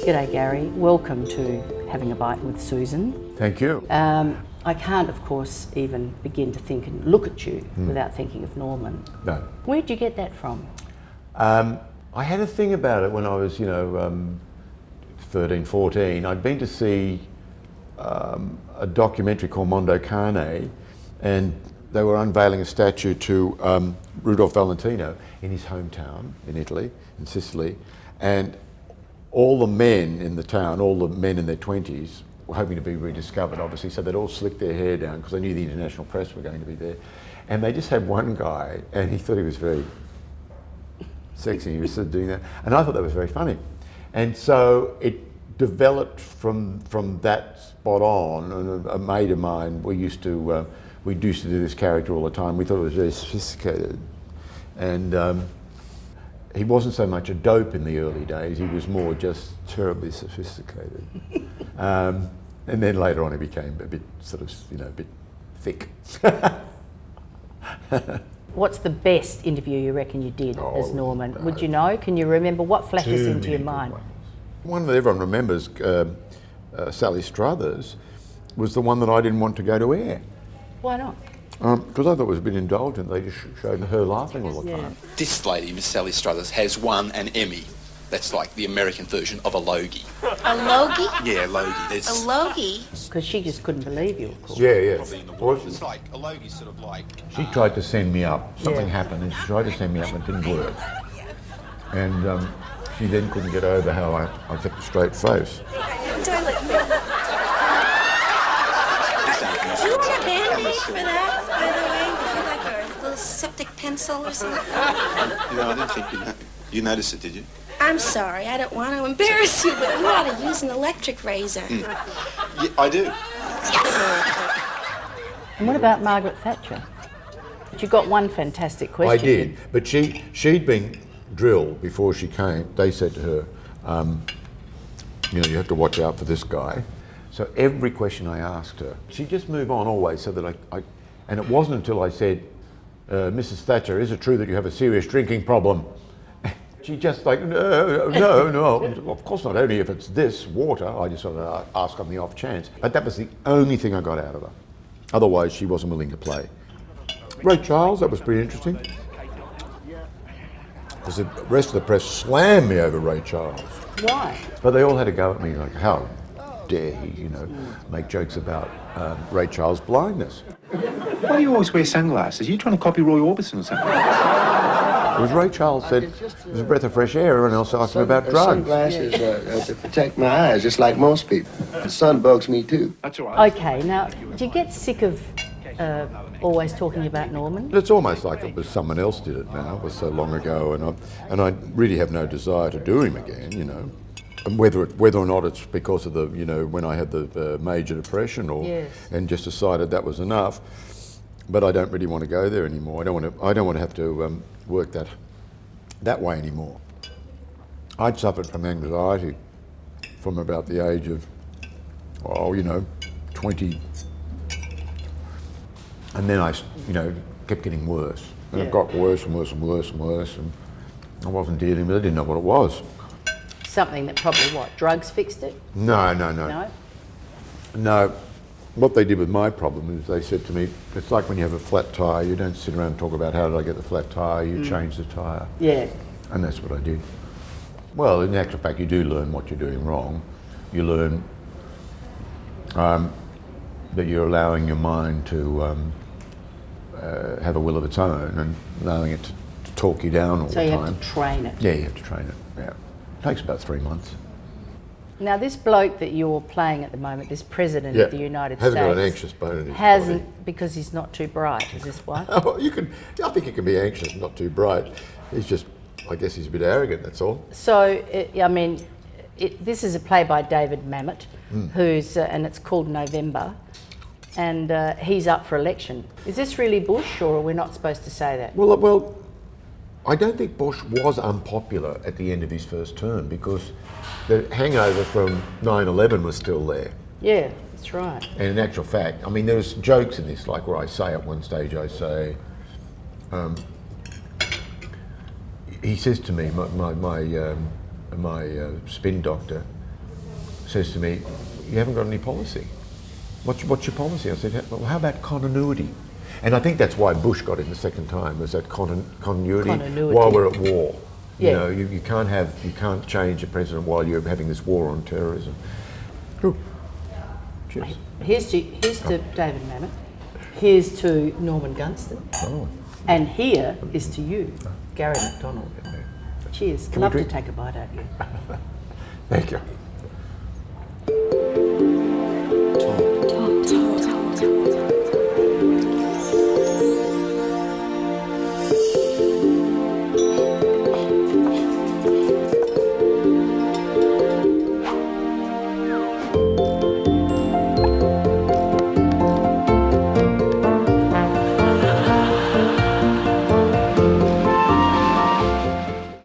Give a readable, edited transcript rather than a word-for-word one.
G'day Gary, welcome to Having a Bite with Susan. Thank you. I can't of course even begin to think and look at you without thinking of Norman. No. Where'd you get that from? I had a thing about it when I was, 13, 14. I'd been to see a documentary called Mondo Cane, and they were unveiling a statue to Rudolph Valentino in his hometown in Italy, in Sicily, and all the men in the town, all the men in their 20s, were hoping to be rediscovered, obviously, so they'd all slick their hair down because they knew the international press were going to be there. And they just had one guy, and he thought he was very sexy, he was sort of doing that, and I thought that was very funny. And so it developed from that spot on, and a mate of mine, we used to do this character all the time. We thought it was very sophisticated. And he wasn't so much a dope in the early days, he was more just terribly sophisticated. And then later on he became a bit a bit thick. What's the best interview you reckon you did as Norman? Would you know? Can you remember? What flashes into your mind? One that everyone remembers, Sally Struthers, was the one that I didn't want to go to air. Why not? Because I thought it was a bit indulgent. They just showed her laughing all the time. This lady, Miss Sally Struthers, has won an Emmy. That's like the American version of a logie. A logie? Yeah, logie. There's A logie? Because she just couldn't believe you, of course. Yeah. probably in the world. It's like a logie's sort of like. She tried to send me up. Something happened, and she tried to send me up, and it didn't work. And she then couldn't get over how I kept a straight face. Toilet paper. Do you want a Band-Aid for that, by the way? Would you like a little septic pencil or something? I didn't think you noticed it, did you? I'm sorry, I don't want to embarrass you, but you ought to use an electric razor. Yeah, I do. And what about Margaret Thatcher? You got one fantastic question. I did, but she'd been drilled before she came. They said to her, you have to watch out for this guy. So every question I asked her, she'd just move on always, so that and it wasn't until I said, Mrs. Thatcher, is it true that you have a serious drinking problem? She just like, no, of course not, only if it's this, water. I just sort of ask on the off chance. But that was the only thing I got out of her. Otherwise, she wasn't willing to play. Ray Charles, that was pretty interesting. Because the rest of the press slammed me over Ray Charles. Why? But they all had a go at me, like, how dare he, make jokes about Ray Charles' blindness. Why do you always wear sunglasses? Are you trying to copy Roy Orbison or something? It was Ray Charles said, it was a breath of fresh air. Everyone else asked him about drugs. Sunglasses to protect my eyes, just like most people. The sun bugs me too. That's all right. Okay, now, do you get sick of always talking about Norman? It's almost like it was someone else did it now. It was so long ago, and I really have no desire to do him again, And whether or not it's because of the, when I had the major depression, and just decided that was enough. But I don't really want to go there anymore. I don't want to have to work that way anymore. I'd suffered from anxiety from about the age of 20, and then I kept getting worse, and it got worse and worse and worse and worse, and I wasn't dealing with it. I didn't know what it was. Something that probably, drugs fixed it? No. No? What they did with my problem is they said to me, it's like when you have a flat tyre, you don't sit around and talk about how did I get the flat tyre, you change the tyre. Yeah. And that's what I did. Well, in actual fact, you do learn what you're doing wrong. You learn that you're allowing your mind to have a will of its own and allowing it to talk you down all the time. So you have to train it? Yeah, you have to train it, yeah. It takes about 3 months. Now, this bloke that you're playing at the moment, this president of the United States, hasn't got an anxious bone in his hasn't, body. because he's not too bright. Is this why? Well, I think he can be anxious, not too bright. He's just, I guess he's a bit arrogant, that's all. So, this is a play by David Mamet, who's, and it's called November, and he's up for election. Is this really Bush, or are we not supposed to say that? Well, I don't think Bush was unpopular at the end of his first term, because the hangover from 9/11 was still there. Yeah, that's right. And in actual fact, there's jokes in this, like where I say at one stage, he says to me, my spin doctor, says to me, "You haven't got any policy. What's your policy?" I said, "Well, how about continuity?" And I think that's why Bush got in the second time, was that continuity while we're at war. Yeah. You know, you can't change the president while you're having this war on terrorism. Ooh. Cheers. Here's to David Mamet. Here's to Norman Gunston. Oh. And here is to you, Garry McDonald. Cheers. Can we Love to drink? take a bite out of you. Thank you.